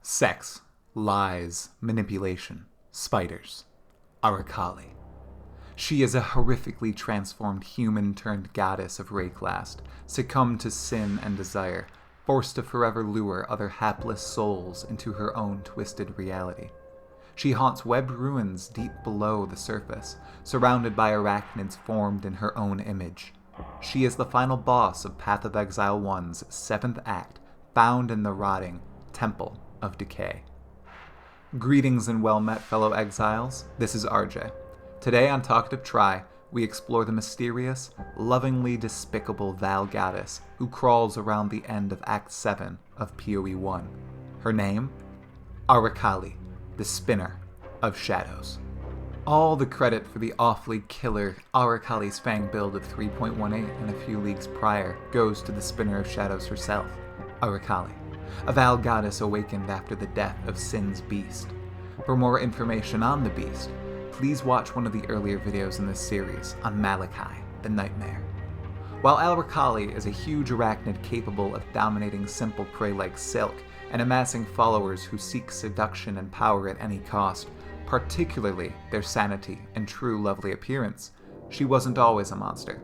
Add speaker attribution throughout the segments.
Speaker 1: Sex, lies, manipulation, spiders. Arakaali. She is a horrifically transformed human-turned-goddess of Rayclast, succumbed to sin and desire, forced to forever lure other hapless souls into her own twisted reality. She haunts webbed ruins deep below the surface, surrounded by arachnids formed in her own image. She is the final boss of Path of Exile 1's 7th act, found in the rotting Temple of Decay. Greetings and well met, fellow exiles. This is RJ. Today on Talkative Try, we explore the mysterious, lovingly despicable Vaal goddess who crawls around the end of Act 7 of PoE 1. Her name? Arakaali, the Spinner of Shadows. All the credit for the awfully killer Arakaali's Fang build of 3.18 and a few leagues prior goes to the Spinner of Shadows herself, Arakaali, a Vaal goddess awakened after the death of Sin's beast. For more information on the beast, please watch one of the earlier videos in this series on Malachi, the Nightmare. While Arakaali is a huge arachnid capable of dominating simple prey like Silk and amassing followers who seek seduction and power at any cost, particularly their sanity and true lovely appearance, she wasn't always a monster.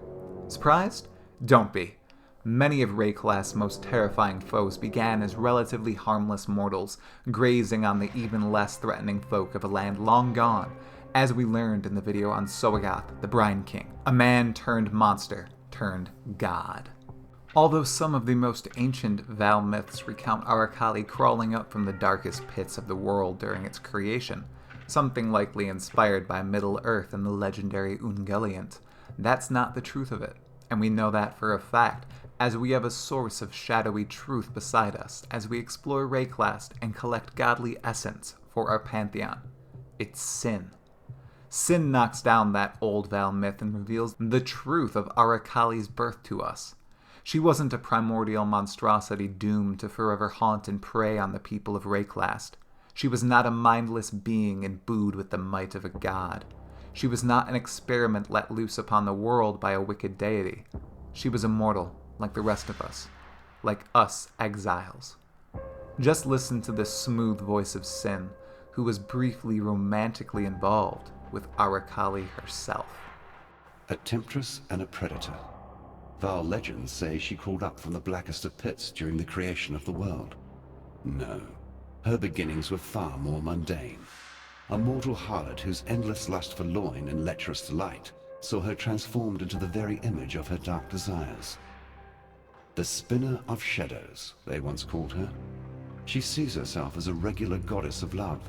Speaker 1: Surprised? Don't be. Many of Rayclast's most terrifying foes began as relatively harmless mortals, grazing on the even less threatening folk of a land long gone, as we learned in the video on Soagath, the Brine King, a man turned monster turned god. Although some of the most ancient Vaal myths recount Arakaali crawling up from the darkest pits of the world during its creation, something likely inspired by Middle-earth and the legendary Ungoliant, that's not the truth of it, and we know that for a fact, as we have a source of shadowy truth beside us as we explore Rayclast and collect godly essence for our pantheon. It's sin. Sin knocks down that old Vaal myth and reveals the truth of Arakaali's birth to us. She wasn't a primordial monstrosity doomed to forever haunt and prey on the people of Rayclast. She was not a mindless being imbued with the might of a god. She was not an experiment let loose upon the world by a wicked deity. She was immortal, like the rest of us. Like us exiles. Just listen to the smooth voice of Sin, who was briefly romantically involved with Arakaali herself.
Speaker 2: A temptress and a predator. Vaal legends say she crawled up from the blackest of pits during the creation of the world. No, her beginnings were far more mundane. A mortal harlot whose endless lust for loin and lecherous delight saw her transformed into the very image of her dark desires. The Spinner of Shadows, they once called her. She sees herself as a regular goddess of love,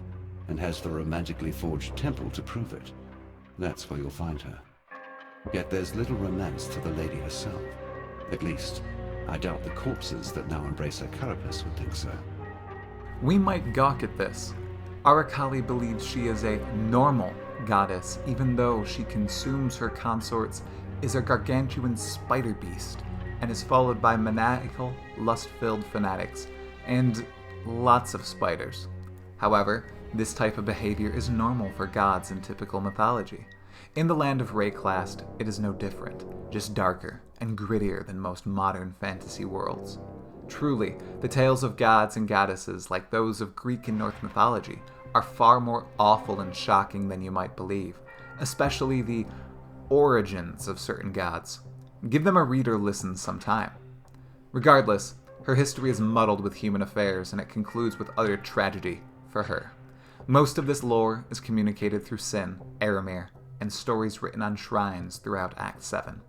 Speaker 2: and has the romantically forged temple to prove it. That's where you'll find her. Yet there's little romance to the lady herself. At least, I doubt the corpses that now embrace her carapace would think so.
Speaker 1: We might gawk at this. Arakaali believes she is a normal goddess, even though she consumes her consorts, is a gargantuan spider beast, and is followed by maniacal, lust-filled fanatics, and lots of spiders. However, this type of behavior is normal for gods in typical mythology. In the land of Rayclast, it is no different, just darker and grittier than most modern fantasy worlds. Truly, the tales of gods and goddesses, like those of Greek and Norse mythology, are far more awful and shocking than you might believe, especially the origins of certain gods. Give them a read or listen sometime. Regardless, her history is muddled with human affairs, and it concludes with utter tragedy for her. Most of this lore is communicated through Sin, Aramir, and stories written on shrines throughout Act 7.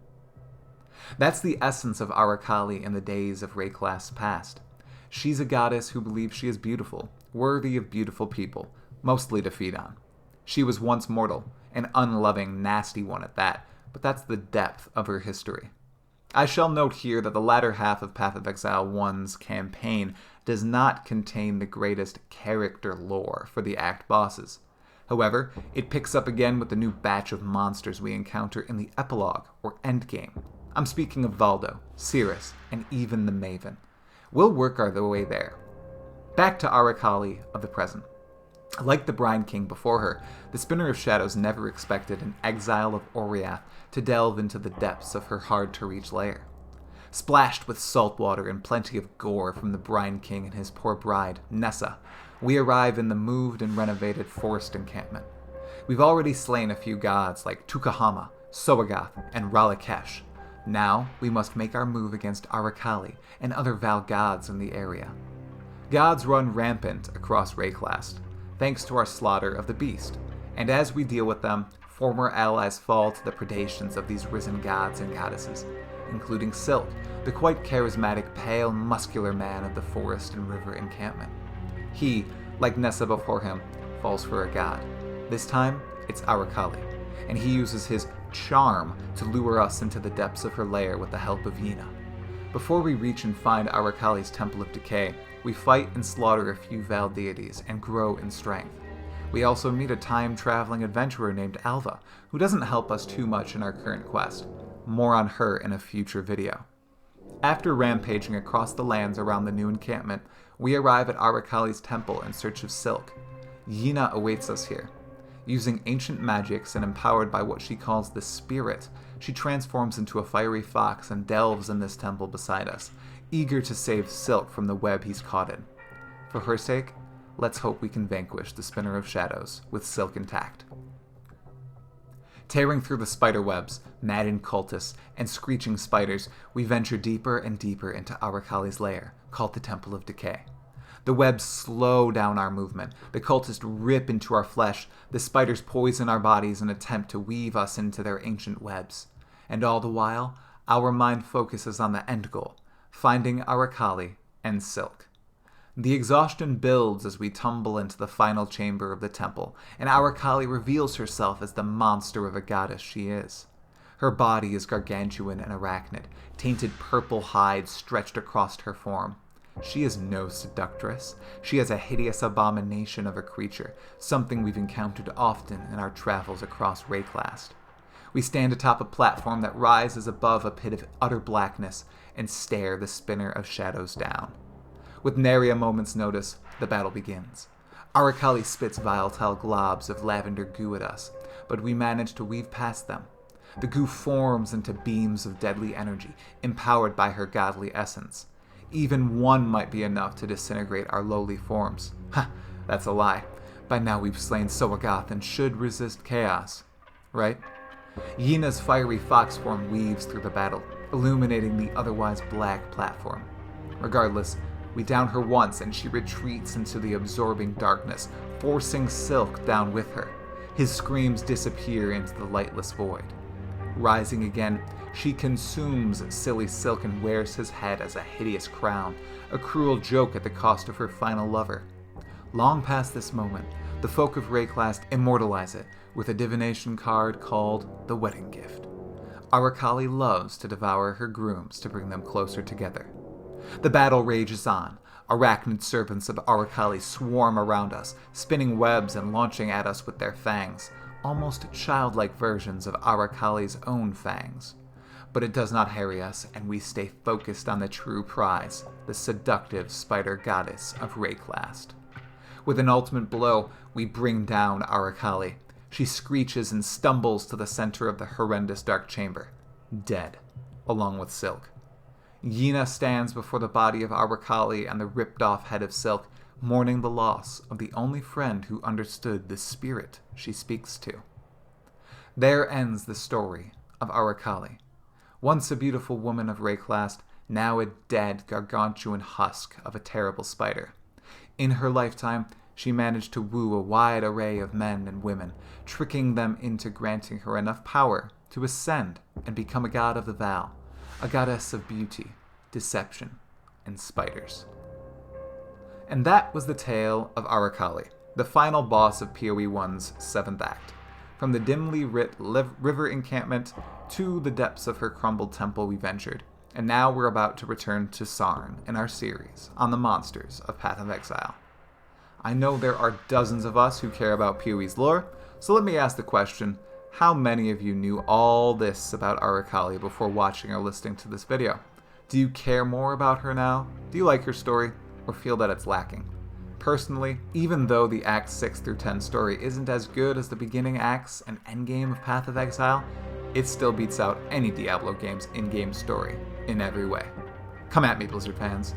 Speaker 1: That's the essence of Arakaali in the days of Rayclast's past. She's a goddess who believes she is beautiful, worthy of beautiful people, mostly to feed on. She was once mortal, an unloving, nasty one at that, but that's the depth of her history. I shall note here that the latter half of Path of Exile 1's campaign does not contain the greatest character lore for the act bosses. However, it picks up again with the new batch of monsters we encounter in the epilogue, or endgame. I'm speaking of Valdo, Sirus, and even the Maven. We'll work our way there. Back to Arakaali of the present. Like the Brine King before her, the Spinner of Shadows never expected an exile of Oriath to delve into the depths of her hard-to-reach lair. Splashed with salt water and plenty of gore from the Brine King and his poor bride, Nessa, we arrive in the moved and renovated forest encampment. We've already slain a few gods like Tukahama, Soagath, and Ralakesh. Now we must make our move against Arakaali and other Vaal gods in the area. Gods run rampant across Rayclast, thanks to our slaughter of the beast, and as we deal with them, former allies fall to the predations of these risen gods and goddesses, including Silk, the quite charismatic, pale, muscular man of the forest and river encampment. He, like Nessa before him, falls for a god. This time, it's Arakaali, and he uses his charm to lure us into the depths of her lair with the help of Yina. Before we reach and find Arakaali's Temple of Decay, we fight and slaughter a few Vaal deities and grow in strength. We also meet a time-traveling adventurer named Alva, who doesn't help us too much in our current quest. More on her in a future video. After rampaging across the lands around the new encampment, we arrive at Arakaali's temple in search of Silk. Yina awaits us here. Using ancient magics and empowered by what she calls the Spirit, she transforms into a fiery fox and delves in this temple beside us, eager to save Silk from the web he's caught in. For her sake, let's hope we can vanquish the Spinner of Shadows with Silk intact. Tearing through the spider webs, maddened cultists, and screeching spiders, we venture deeper and deeper into Arakaali's lair, called the Temple of Decay. The webs slow down our movement, the cultists rip into our flesh, the spiders poison our bodies and attempt to weave us into their ancient webs. And all the while, our mind focuses on the end goal, finding Arakaali and Silk. The exhaustion builds as we tumble into the final chamber of the temple, and Arakaali reveals herself as the monster of a goddess she is. Her body is gargantuan and arachnid, tainted purple hide stretched across her form. She is no seductress. She is a hideous abomination of a creature, something we've encountered often in our travels across Rayclast. We stand atop a platform that rises above a pit of utter blackness and stare the Spinner of Shadows down. With nary a moment's notice, the battle begins. Arakaali spits volatile globs of lavender goo at us, but we manage to weave past them. The goo forms into beams of deadly energy, empowered by her godly essence. Even one might be enough to disintegrate our lowly forms. Ha, that's a lie. By now we've slain Soagath and should resist chaos. Right? Yina's fiery fox form weaves through the battle, illuminating the otherwise black platform. Regardless, we down her once and she retreats into the absorbing darkness, forcing Silk down with her. His screams disappear into the lightless void. Rising again, she consumes silly Silk and wears his head as a hideous crown, a cruel joke at the cost of her final lover. Long past this moment, the folk of Rayclast immortalize it with a divination card called the Wedding Gift. Arakaali loves to devour her grooms to bring them closer together. The battle rages on. Arachnid servants of Arakaali swarm around us, spinning webs and launching at us with their fangs, almost childlike versions of Arakaali's own fangs. But it does not harry us, and we stay focused on the true prize, the seductive spider goddess of Rayclast. With an ultimate blow, we bring down Arakaali. She screeches and stumbles to the center of the horrendous dark chamber, dead, along with Silk. Yina stands before the body of Arakaali and the ripped-off head of Silk, mourning the loss of the only friend who understood the spirit she speaks to. There ends the story of Arakaali. Once a beautiful woman of Rayclast, now a dead, gargantuan husk of a terrible spider. In her lifetime, she managed to woo a wide array of men and women, tricking them into granting her enough power to ascend and become a god of the Vaal, a goddess of beauty, deception, and spiders. And that was the tale of Arakaali, the final boss of PoE 1's 7th act. From the dimly lit river encampment to the depths of her crumbled temple we ventured, and now we're about to return to Sarn in our series on the monsters of Path of Exile. I know there are dozens of us who care about PoE's lore, so let me ask the question, how many of you knew all this about Arakaali before watching or listening to this video? Do you care more about her now? Do you like her story, or feel that it's lacking? Personally, even though the Acts 6 through 10 story isn't as good as the beginning acts and endgame of Path of Exile, it still beats out any Diablo game's in-game story. in every way. Come at me, Blizzard fans.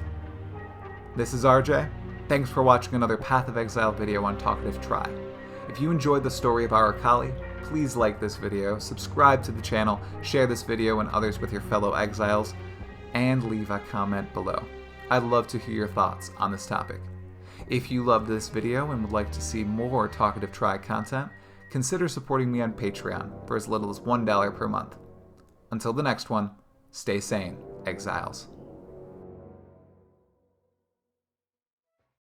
Speaker 1: This is RJ. Thanks for watching another Path of Exile video on Talkative Try. If you enjoyed the story of Arakaali, please like this video, subscribe to the channel, share this video and others with your fellow exiles, and leave a comment below. I'd love to hear your thoughts on this topic. If you loved this video and would like to see more Talkative Try content, consider supporting me on Patreon for as little as $1 per month. Until the next one, stay sane, exiles.